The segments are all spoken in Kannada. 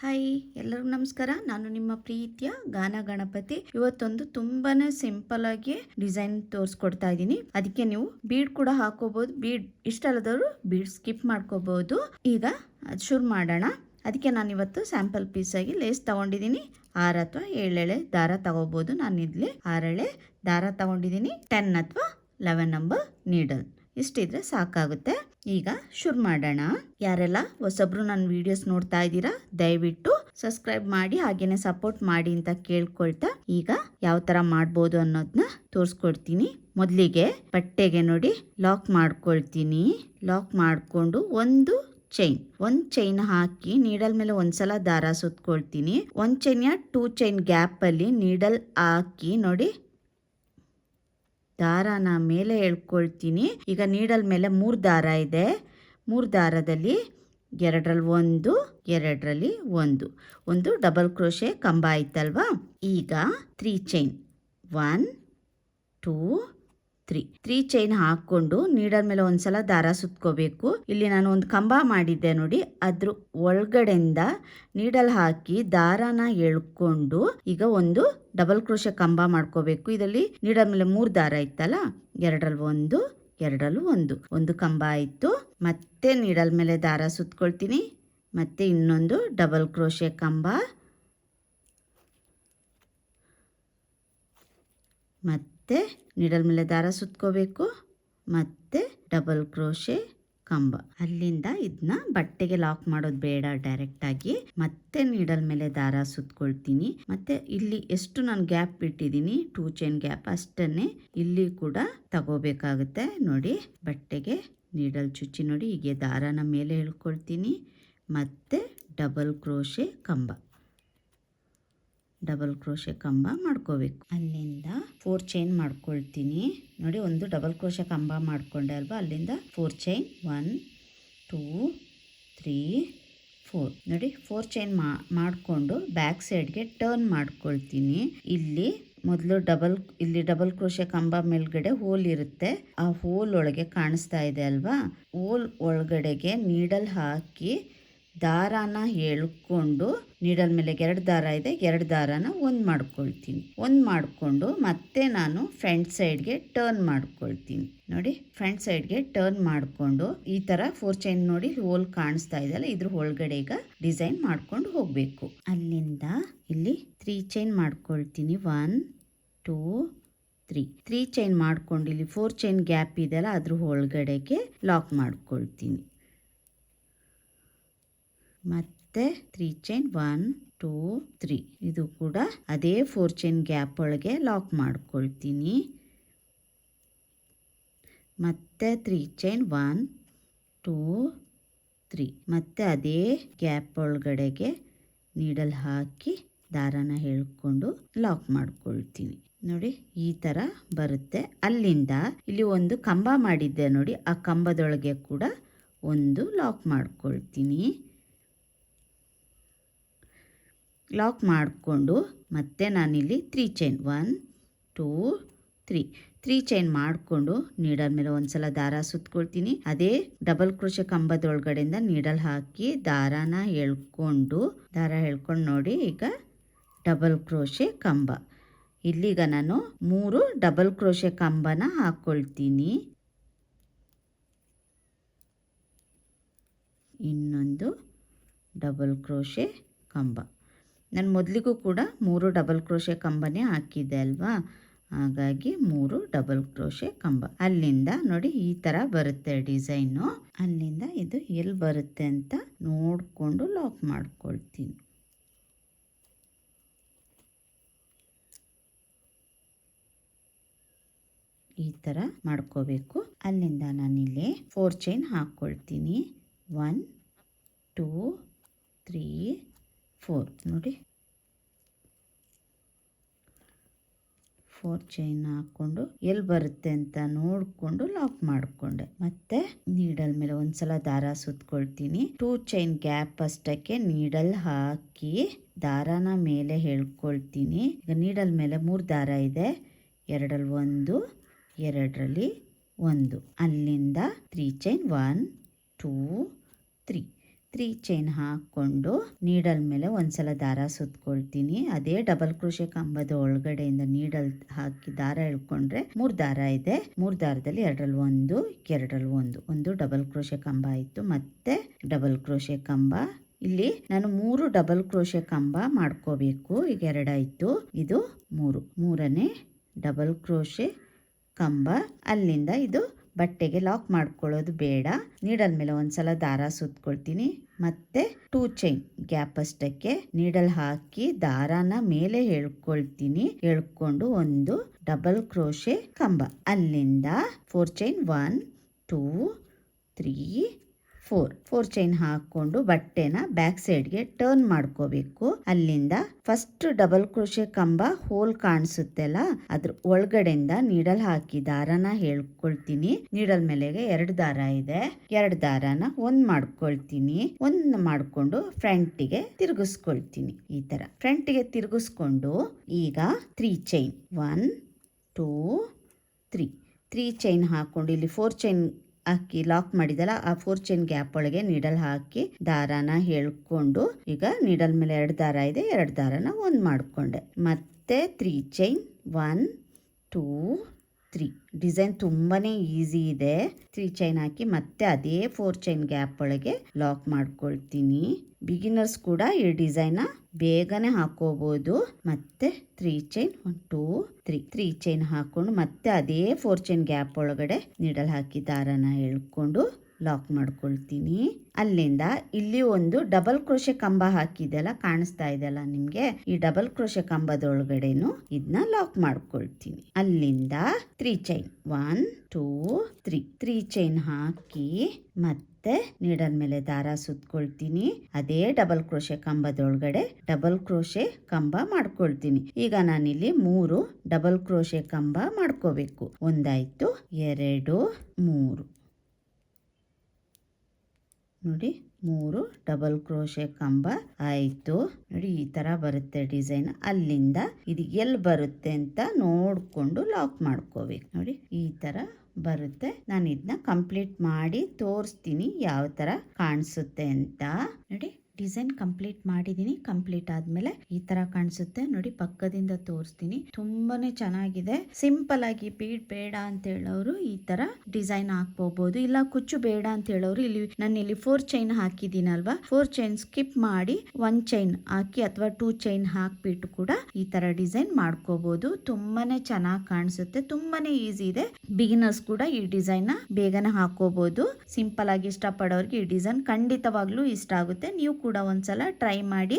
ಹಾಯ್ ಎಲ್ಲರಿಗೂ ನಮಸ್ಕಾರ. ನಾನು ನಿಮ್ಮ ಪ್ರೀತಿಯ ಗಾನ ಗಣಪತಿ. ಇವತ್ತೊಂದು ತುಂಬಾನೇ ಸಿಂಪಲ್ ಆಗಿ ಡಿಸೈನ್ ತೋರಿಸ್ಕೊಡ್ತಾ ಇದ್ದೀನಿ. ಅದಕ್ಕೆ ನೀವು ಬೀಡ್ ಕೂಡ ಹಾಕೋಬಹುದು. ಬೀಡ್ ಇಷ್ಟ ಅಲ್ಲದವರು ಬೀಡ್ ಸ್ಕಿಪ್ ಮಾಡ್ಕೋಬಹುದು. ಈಗ ಶುರು ಮಾಡೋಣ. ಅದಕ್ಕೆ ನಾನು ಇವತ್ತು ಸ್ಯಾಂಪಲ್ ಪೀಸ್ ಆಗಿ ಲೇಸ್ ತಗೊಂಡಿದ್ದೀನಿ. 6 ಅಥವಾ 7 ಎಳೆ ದಾರ ತಗೋಬಹುದು. ನಾನು ಇಲ್ಲಿ 6 ಎಳೆ ದಾರ ತಗೊಂಡಿದ್ದೀನಿ. 10 ಅಥವಾ 11 ನಂಬರ್ ನೀಡಲ್ ಇಷ್ಟಿದ್ರೆ ಸಾಕಾಗುತ್ತೆ. ಈಗ ಶುರು ಮಾಡೋಣ. ಯಾರೆಲ್ಲ ಹೊಸಬ್ರು ನನ್ನ ವಿಡಿಯೋಸ್ ನೋಡ್ತಾ ಇದ್ದೀರಾ, ದಯವಿಟ್ಟು ಸಬ್ಸ್ಕ್ರೈಬ್ ಮಾಡಿ ಹಾಗೇನೆ ಸಪೋರ್ಟ್ ಮಾಡಿ ಅಂತ ಕೇಳ್ಕೊಳ್ತಾ ಈಗ ಯಾವ ತರ ಮಾಡ್ಬೋದು ಅನ್ನೋದನ್ನ ತೋರಿಸ್ಕೊಡ್ತೀನಿ. ಮೊದಲಿಗೆ ಬಟ್ಟೆಗೆ ನೋಡಿ ಲಾಕ್ ಮಾಡ್ಕೊಳ್ತೀನಿ. ಲಾಕ್ ಮಾಡಿಕೊಂಡು ಒಂದು ಚೈನ್ ಹಾಕಿ ನೀಡಲ್ ಮೇಲೆ ಒಂದ್ಸಲ ದಾರ ಸುತ್ಕೊಳ್ತೀನಿ. 1 ಚೈನ್ ಯಾ 2 ಚೈನ್ ಗ್ಯಾಪ್ ಅಲ್ಲಿ ನೀಡಲ್ ಹಾಕಿ ನೋಡಿ ದಾರಾನ ಮೇಲೆ ಎಳ್ಕೊಳ್ತೀನಿ. ಈಗ ನೀಡಲ್ ಮೇಲೆ 3 ದಾರ ಇದೆ. 3 ದಾರದಲ್ಲಿ 2ರಲ್ಲಿ 1, 2ರಲ್ಲಿ 1 ಡಬಲ್ ಕ್ರೋಶೆ ಕಂಬ ಆಯ್ತಲ್ವಾ. ಈಗ 3 ಚೈನ್ 1 2 3 ಚೈನ್ ಹಾಕೊಂಡು ನೀಡಲ್ ಮೇಲೆ ಒಂದ್ಸಲ ದಾರ ಸುತ್ಕೋಬೇಕು. ಇಲ್ಲಿ ನಾನು ಒಂದು ಕಂಬ ಮಾಡಿದ್ದೆ ನೋಡಿ, ಅದ್ರ ಒಳಗಡೆಯಿಂದ ನೀಡಲ್ ಹಾಕಿ ದಾರಾನ ಎಳ್ಕೊಂಡು ಈಗ ಒಂದು ಡಬಲ್ ಕ್ರೋಶೆ ಕಂಬ ಮಾಡ್ಕೋಬೇಕು. ಇದರಲ್ಲಿ ನೀಡಲ್ ಮೇಲೆ 3 ದಾರ ಇತ್ತಲ್ಲ, 2ರಲ್ಲಿ 1 2ರಲ್ಲೂ 1 ಕಂಬ ಆಯಿತು. ಮತ್ತೆ ನೀಡಲ್ ಮೇಲೆ ದಾರ ಸುತ್ಕೊಳ್ತೀನಿ. ಮತ್ತೆ ಇನ್ನೊಂದು ಡಬಲ್ ಕ್ರೋಶೆ ಕಂಬ, ಮತ್ತೆ ನೀಡಲ್ ಮೇಲೆ ದಾರ ಸುತ್ಕೋಬೇಕು, ಮತ್ತೆ ಡಬಲ್ ಕ್ರೋಶೆ ಕಂಬ. ಅಲ್ಲಿಂದ ಇದನ್ನ ಬಟ್ಟೆಗೆ ಲಾಕ್ ಮಾಡೋದು ಬೇಡ, ಡೈರೆಕ್ಟಾಗಿ ಮತ್ತೆ ನೀಡಲ್ ಮೇಲೆ ದಾರ ಸುತ್ಕೊಳ್ತೀನಿ. ಮತ್ತೆ ಇಲ್ಲಿ ಎಷ್ಟು ನಾನು ಗ್ಯಾಪ್ ಬಿಟ್ಟಿದ್ದೀನಿ 2 ಚೈನ್ ಗ್ಯಾಪ್ ಅಷ್ಟನ್ನೇ ಇಲ್ಲಿ ಕೂಡ ತಗೋಬೇಕಾಗುತ್ತೆ. ನೋಡಿ ಬಟ್ಟೆಗೆ ನೀಡಲ್ ಚುಚ್ಚಿ ನೋಡಿ ಹೀಗೆ ದಾರನ ಮೇಲೆ ಎಳ್ಕೊಳ್ತೀನಿ. ಮತ್ತೆ ಡಬಲ್ ಕ್ರೋಶೆ ಕಂಬ ಮಾಡ್ಕೋಬೇಕು. ಅಲ್ಲಿಂದ 4 ಚೈನ್ ಮಾಡ್ಕೊಳ್ತೀನಿ. ನೋಡಿ ಒಂದು ಡಬಲ್ ಕ್ರೋಶೆ ಕಂಬ ಮಾಡ್ಕೊಂಡೆ ಅಲ್ವಾ, ಅಲ್ಲಿಂದ 4 ಚೈನ್ 1 2 3 4 ನೋಡಿ 4 ಚೈನ್ ಮಾಡಿಕೊಂಡು ಬ್ಯಾಕ್ ಸೈಡ್ಗೆ ಟರ್ನ್ ಮಾಡ್ಕೊಳ್ತೀನಿ. ಇಲ್ಲಿ ಮೊದಲು ಡಬಲ್ ಕ್ರೋಶೆ ಕಂಬ ಮೇಲ್ಗಡೆ ಹೋಲ್ ಇರುತ್ತೆ. ಆ ಹೋಲ್ ಒಳಗೆ ಕಾಣಿಸ್ತಾ ಇದೆ ಅಲ್ವಾ, ಹೋಲ್ ಒಳಗಡೆಗೆ ನೀಡಲ್ ಹಾಕಿ ದಾರಾನ ಎಳ್ಕೊಂಡು ನೀಡಲ್ ಮೇಲೆ 2 ದಾರ ಇದೆ, 2 ದಾರಾನ ಮಾಡ್ಕೊಳ್ತೀನಿ. ಮಾಡಿಕೊಂಡು ಮತ್ತೆ ನಾನು ಫ್ರಂಟ್ ಸೈಡ್ಗೆ ಟರ್ನ್ ಮಾಡ್ಕೊಳ್ತೀನಿ. ನೋಡಿ ಫ್ರಂಟ್ ಸೈಡ್ಗೆ ಟರ್ನ್ ಮಾಡಿಕೊಂಡು ಈ ತರ 4 ಚೈನ್ ನೋಡಿ ಹೋಲ್ ಕಾಣಿಸ್ತಾ ಇದೆಯಲ್ಲ, ಇದ್ರ ಒಳಗಡೆ ಈಗ ಡಿಸೈನ್ ಮಾಡ್ಕೊಂಡು ಹೋಗಬೇಕು. ಅಲ್ಲಿಂದ ಇಲ್ಲಿ 3 ಚೈನ್ ಮಾಡ್ಕೊಳ್ತೀನಿ. 1 2 3 ಚೈನ್ ಮಾಡ್ಕೊಂಡು ಇಲ್ಲಿ 4 ಚೈನ್ ಗ್ಯಾಪ್ ಇದೆಯಲ್ಲ ಅದ್ರ ಒಳಗಡೆಗೆ ಲಾಕ್ ಮಾಡ್ಕೊಳ್ತೀನಿ. ಮತ್ತೆ 3 ಚೈನ್ 1 2 3 ಇದು ಕೂಡ ಅದೇ 4 ಚೈನ್ ಗ್ಯಾಪ್ ಒಳಗೆ ಲಾಕ್ ಮಾಡ್ಕೊಳ್ತೀನಿ. ಮತ್ತೆ 3 ಚೈನ್ 1 2 3 ಮತ್ತೆ ಅದೇ ಗ್ಯಾಪ್ ಒಳಗಡೆಗೆ ನೀಡಲ್ ಹಾಕಿ ದಾರಾನ ಎಳ್ಕೊಂಡು ಲಾಕ್ ಮಾಡ್ಕೊಳ್ತೀನಿ. ನೋಡಿ ಈ ತರ ಬರುತ್ತೆ. ಅಲ್ಲಿಂದ ಇಲ್ಲಿ ಒಂದು ಕಂಬ ಮಾಡಿದ್ದೆ ನೋಡಿ, ಆ ಕಂಬದೊಳಗೆ ಕೂಡ ಒಂದು ಲಾಕ್ ಮಾಡ್ಕೊಳ್ತೀನಿ. ಲಾಕ್ ಮಾಡಿಕೊಂಡು ಮತ್ತೆ ನಾನಿಲ್ಲಿ 3 ಚೈನ್ 1 2 3 ಚೈನ್ ಮಾಡಿಕೊಂಡು ನೀಡಲ್ ಮೇಲೆ ಒಂದ್ಸಲ ದಾರ ಸುತ್ಕೊಳ್ತೀನಿ. ಅದೇ ಡಬಲ್ ಕ್ರೋಶೆ ಕಂಬದೊಳಗಡೆಯಿಂದ ನೀಡಲ್ ಹಾಕಿ ದಾರ ಎಳ್ಕೊಂಡು ನೋಡಿ ಈಗ ಡಬಲ್ ಕ್ರೋಶೆ ಕಂಬ. ಇಲ್ಲಿಗ ನಾನು 3 ಡಬಲ್ ಕ್ರೋಶೆ ಕಂಬನ ಹಾಕ್ಕೊಳ್ತೀನಿ. ಇನ್ನೊಂದು ಡಬಲ್ ಕ್ರೋಶೆ ಕಂಬ. ನಾನು ಮೊದಲಿಗೂ ಕೂಡ 3 ಡಬಲ್ ಕ್ರೋಶೆ ಕಂಬನೇ ಹಾಕಿದ್ದೆ ಅಲ್ವಾ, ಹಾಗಾಗಿ 3 ಡಬಲ್ ಕ್ರೋಶೆ ಕಂಬ. ಅಲ್ಲಿಂದ ನೋಡಿ ಈ ತರ ಬರುತ್ತೆ ಡಿಸೈನು. ಅಲ್ಲಿಂದ ಇದು ಎಲ್ಲಿ ಬರುತ್ತೆ ಅಂತ ನೋಡಿಕೊಂಡು ಲಾಕ್ ಮಾಡ್ಕೊಳ್ತೀನಿ. ಈ ತರ ಮಾಡ್ಕೋಬೇಕು. ಅಲ್ಲಿಂದ ನಾನಿಲ್ಲಿ 4 ಚೈನ್ ಹಾಕ್ಕೊಳ್ತೀನಿ. 1 2 3 4 ನೋಡಿ 4 ಚೈನ್ ಹಾಕ್ಕೊಂಡು ಎಲ್ಲಿ ಬರುತ್ತೆ ಅಂತ ನೋಡಿಕೊಂಡು ಲಾಕ್ ಮಾಡಿಕೊಂಡೆ. ಮತ್ತೆ ನೀಡಲ್ ಮೇಲೆ ಒಂದ್ಸಲ ದಾರ ಸುತ್ಕೊಳ್ತೀನಿ. 2 ಚೈನ್ ಗ್ಯಾಪ್ ಅಷ್ಟಕ್ಕೆ ನೀಡಲ್ ಹಾಕಿ ದಾರಾನ ಮೇಲೆ ಎಳ್ಕೊಳ್ತೀನಿ. ಈಗ ನೀಡಲ್ ಮೇಲೆ 3 ದಾರ ಇದೆ, 2ರಲ್ಲಿ 1 2ರಲ್ಲಿ 1. ಅಲ್ಲಿಂದ 3 ಚೈನ್ 1 2 3 3 ಚೈನ್ ಹಾಕ್ಕೊಂಡು ನೀಡಲ್ ಮೇಲೆ ಒಂದ್ಸಲ ದಾರ ಸುತ್ಕೊಳ್ತೀನಿ. ಅದೇ ಡಬಲ್ ಕ್ರೋಶೆ ಕಂಬದ ಒಳಗಡೆಯಿಂದ ನೀಡಲ್ ಹಾಕಿ ದಾರ ಎಳ್ಕೊಂಡ್ರೆ 3 ದಾರ ಇದೆ. 3 ದಾರದಲ್ಲಿ ಎರಡರಲ್ಲಿ ಒಂದು ಡಬಲ್ ಕ್ರೋಶೆ ಕಂಬ ಆಯ್ತು. ಮತ್ತೆ ಡಬಲ್ ಕ್ರೋಶೆ ಕಂಬ, ಇಲ್ಲಿ ನಾನು 3 ಡಬಲ್ ಕ್ರೋಶೆ ಕಂಬ ಮಾಡ್ಕೋಬೇಕು. ಈಗ 2 ಆಯ್ತು, ಇದು 3ನೇ ಡಬಲ್ ಕ್ರೋಶೆ ಕಂಬ. ಅಲ್ಲಿಂದ ಇದು ಬಟ್ಟೆಗೆ ಲಾಕ್ ಮಾಡ್ಕೊಳ್ಳೋದು ಬೇಡ. ನೀಡಲ್ ಮೇಲೆ ಒಂದ್ಸಲ ದಾರ ಸುತ್ಕೊಳ್ತೀನಿ. ಮತ್ತೆ 2 ಚೈನ್ ಗ್ಯಾಪ್ ಅಷ್ಟಕ್ಕೆ ನೀಡಲ್ ಹಾಕಿ ದಾರಾನ ಮೇಲೆ ಎಳ್ಕೊಂಡು ಒಂದು ಡಬಲ್ ಕ್ರೋಶೆ ಕಂಬ. ಅಲ್ಲಿಂದ 4 ಚೈನ್ 1 2 3 4 ಚೈನ್ ಹಾಕೊಂಡು ಬಟ್ಟೆನ ಬ್ಯಾಕ್ ಸೈಡ್ಗೆ ಟರ್ನ್ ಮಾಡ್ಕೋಬೇಕು. ಅಲ್ಲಿಂದ ಫಸ್ಟ್ ಡಬಲ್ ಕ್ರೋಶೆ ಕಂಬ ಹೋಲ್ ಕಾಣಿಸುತ್ತೆಲ್ಲ, ಅದ್ರ ಒಳಗಡೆಯಿಂದ ನೀಡಲ್ ಹಾಕಿ ದಾರನ ಹೇಳ್ಕೊಳ್ತೀನಿ. ನೀಡಲ್ ಮೇಲೆಗೆ 2 ದಾರ ಇದೆ, 2 ದಾರನ ಒಂದ್ ಮಾಡ್ಕೊಳ್ತೀನಿ. ಒಂದ್ ಮಾಡ್ಕೊಂಡು ಫ್ರಂಟಿಗೆ ತಿರುಗಿಸ್ಕೊಳ್ತೀನಿ. ಈ ತರ ಫ್ರಂಟಿಗೆ ತಿರುಗಿಸ್ಕೊಂಡು ಈಗ 3 ಚೈನ್ 1 2 3 ಚೈನ್ ಹಾಕೊಂಡು ಇಲ್ಲಿ 4 ಚೈನ್ ಹಾಕಿ ಲಾಕ್ ಮಾಡಿದಲ್ಲ, ಆ 4 ಚೈನ್ ಗ್ಯಾಪ್ ಒಳಗೆ ನೀಡಲ್ ಹಾಕಿ ದಾರಾನ ಹೇಳ್ಕೊಂಡು ಈಗ ನೀಡಲ್ ಮೇಲೆ 2 ದಾರ ಇದೆ, 2 ದಾರನ ಒಂದ್ ಮಾಡ್ಕೊಂಡೆ. ಮತ್ತೆ 3 ಚೈನ್ 1 2 3. ಡಿಸೈನ್ ತುಂಬಾನೇ ಈಸಿ ಇದೆ. 3 ಚೈನ್ ಹಾಕಿ ಮತ್ತೆ ಅದೇ 4 ಚೈನ್ ಗ್ಯಾಪ್ ಒಳಗೆ ಲಾಕ್ ಮಾಡ್ಕೊಳ್ತೀನಿ. ಬಿಗಿನರ್ಸ್ ಕೂಡ ಈ ಡಿಸೈನ್ ಬೇಗನೆ ಹಾಕೋಬಹುದು. ಮತ್ತೆ 3 ಚೈನ್ 1 2 3 ಚೈನ್ ಹಾಕೊಂಡು ಮತ್ತೆ ಅದೇ 4 ಚೈನ್ ಗ್ಯಾಪ್ ಒಳಗಡೆ ನೀಡಲ್ ಹಾಕಿ ದಾರನ ಎಳ್ಕೊಂಡು ಲಾಕ್ ಮಾಡ್ಕೊಳ್ತೀನಿ. ಅಲ್ಲಿಂದ ಇಲ್ಲಿ ಒಂದು ಡಬಲ್ ಕ್ರೋಶೆ ಕಂಬ ಹಾಕಿದೆಲ್ಲ ಕಾಣಿಸ್ತಾ ಇದೆಲ್ಲ ನಿಮ್ಗೆ, ಈ ಡಬಲ್ ಕ್ರೋಶೆ ಕಂಬದೊಳಗಡೆನು ಇದನ್ನ ಲಾಕ್ ಮಾಡ್ಕೊಳ್ತೀನಿ. ಅಲ್ಲಿಂದ 3 ಚೈನ್ 1 2 3 ಚೈನ್ ಹಾಕಿ ಮತ್ತೆ ನೀಡಲ್ ಮೇಲೆ ದಾರ ಸುತ್ಕೊಳ್ತೀನಿ. ಅದೇ ಡಬಲ್ ಕ್ರೋಶೆ ಕಂಬದೊಳಗಡೆ ಡಬಲ್ ಕ್ರೋಶೆ ಕಂಬ ಮಾಡ್ಕೊಳ್ತೀನಿ. ಈಗ ನಾನಿಲ್ಲಿ 3 ಡಬಲ್ ಕ್ರೋಶೆ ಕಂಬ ಮಾಡ್ಕೋಬೇಕು. ಒಂದಾಯ್ತು, 2 3 ನೋಡಿ, 3 ಡಬಲ್ ಕ್ರೋಶೆ ಕಂಬ ಆಯ್ತು. ನೋಡಿ ಈ ತರ ಬರುತ್ತೆ ಡಿಸೈನ್. ಅಲ್ಲಿಂದ ಇದು ಎಲ್ಲಿ ಬರುತ್ತೆ ಅಂತ ನೋಡ್ಕೊಂಡು ಲಾಕ್ ಮಾಡ್ಕೋಬೇಕು. ನೋಡಿ ಈ ತರ ಬರುತ್ತೆ. ನಾನು ಇದನ್ನ ಕಂಪ್ಲೀಟ್ ಮಾಡಿ ತೋರಿಸ್ತೀನಿ ಯಾವ ತರ ಕಾಣಿಸುತ್ತೆ ಅಂತ. ನೋಡಿ ಡಿಸೈನ್ ಕಂಪ್ಲೀಟ್ ಮಾಡಿದೀನಿ. ಕಂಪ್ಲೀಟ್ ಆದ್ಮೇಲೆ ಈ ತರ ಕಾಣಿಸುತ್ತೆ. ನೋಡಿ ಪಕ್ಕದಿಂದ ತೋರಿಸ್ತೀನಿ. ತುಂಬಾನೇ ಚೆನ್ನಾಗಿದೆ. ಸಿಂಪಲ್ ಆಗಿ ಬೀಡ್ ಬೇಡ ಅಂತ ಹೇಳೋರು ಈ ತರ ಡಿಸೈನ್ ಹಾಕ್ಕೋಬಹುದು. ಇಲ್ಲ ಕುಚ್ಚು ಬೇಡ ಅಂತ ಹೇಳೋರು ನಾನು ಇಲ್ಲಿ 4 ಚೈನ್ ಹಾಕಿದೀನಲ್ವಾ, 4 ಚೈನ್ ಸ್ಕಿಪ್ ಮಾಡಿ 1 ಚೈನ್ ಹಾಕಿ ಅಥವಾ 2 ಚೈನ್ ಹಾಕ್ಬಿಟ್ಟು ಕೂಡ ಈ ತರ ಡಿಸೈನ್ ಮಾಡ್ಕೋಬಹುದು. ತುಂಬಾನೇ ಚೆನ್ನಾಗಿ ಕಾಣಿಸುತ್ತೆ. ತುಂಬಾನೇ ಈಸಿ ಇದೆ. ಬಿಗಿನರ್ಸ್ ಕೂಡ ಈ ಡಿಸೈನ್ ನ ಬೇಗನೆ ಹಾಕೋಬಹುದು. ಸಿಂಪಲ್ ಆಗಿ ಇಷ್ಟಪಡೋರಿಗೆ ಈ ಡಿಸೈನ್ ಖಂಡಿತವಾಗ್ಲೂ ಇಷ್ಟ ಆಗುತ್ತೆ. ನೀವು ಕೂಡ ಒಂದ್ಸಲ ಟ್ರೈ ಮಾಡಿ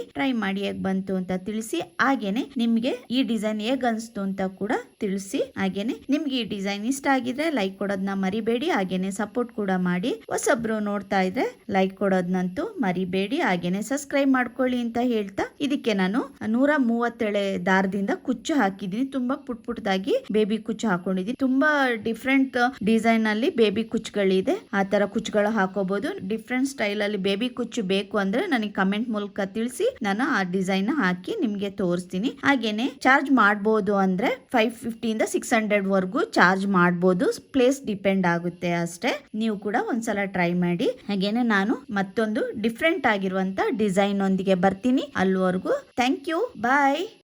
ಹೇಗ್ ಬಂತು ಅಂತ ತಿಳಿಸಿ. ಹಾಗೇನೆ ನಿಮ್ಗೆ ಈ ಡಿಸೈನ್ ಹೇಗ್ ಅನ್ಸ್ತು ಅಂತ ಕೂಡ ತಿಳಿಸಿ. ಹಾಗೇನೆ ನಿಮ್ಗೆ ಈ ಡಿಸೈನ್ ಇಷ್ಟ ಆಗಿದ್ರೆ ಲೈಕ್ ಕೊಡೋದನ್ನ ಮರಿಬೇಡಿ. ಹಾಗೇನೆ ಸಪೋರ್ಟ್ ಕೂಡ ಮಾಡಿ. ಹೊಸಬ್ರು ನೋಡ್ತಾ ಇದ್ರೆ ಲೈಕ್ ಕೊಡೋದನ್ನಂತೂ ಮರಿಬೇಡಿ. ಹಾಗೇನೆ ಸಬ್ಸ್ಕ್ರೈಬ್ ಮಾಡ್ಕೊಳ್ಳಿ ಅಂತ ಹೇಳ್ತಾ, ಇದಕ್ಕೆ ನಾನು 137 ದಾರದಿಂದ ಕುಚ್ಚು ಹಾಕಿದೀನಿ. ತುಂಬಾ ಪುಟ್ದಾಗಿ ಬೇಬಿ ಕುಚ್ಚು ಹಾಕೊಂಡಿದೀನಿ. ತುಂಬಾ ಡಿಫ್ರೆಂಟ್ ಡಿಸೈನ್ ಅಲ್ಲಿ ಬೇಬಿ ಕುಚ್ಚುಗಳಿದೆ. ಆ ತರ ಕುಚ್ಚುಗಳು ಹಾಕೋಬಹುದು. ಡಿಫ್ರೆಂಟ್ ಸ್ಟೈಲ್ ಅಲ್ಲಿ ಬೇಬಿ ಕುಚ್ಚು ಬೇಕು ಅಂದ್ರೆ ನನಗೆ ಕಮೆಂಟ್ ಮೂಲಕ ತಿಳಿಸಿ. ನಾನು ಆ ಡಿಸೈನ್ ಹಾಕಿ ನಿಮ್ಗೆ ತೋರಿಸ್ತೀನಿ. ಹಾಗೇನೆ ಚಾರ್ಜ್ ಮಾಡಬಹುದು ಅಂದ್ರೆ 550 ಇಂದ 600 ವರೆಗೂ ಚಾರ್ಜ್ ಮಾಡಬಹುದು. ಪ್ಲೇಸ್ ಡಿಪೆಂಡ್ ಆಗುತ್ತೆ ಅಷ್ಟೇ. ನೀವು ಕೂಡ ಒಂದ್ಸಲ ಟ್ರೈ ಮಾಡಿ. ಹಾಗೇನೆ ನಾನು ಮತ್ತೊಂದು ಡಿಫ್ರೆಂಟ್ ಆಗಿರುವಂತ ಡಿಸೈನ್ ಒಂದಿಗೆ ಬರ್ತೀನಿ. ಅಲ್ಲಿವರೆಗೂ ಥ್ಯಾಂಕ್ ಯು, ಬಾಯ್.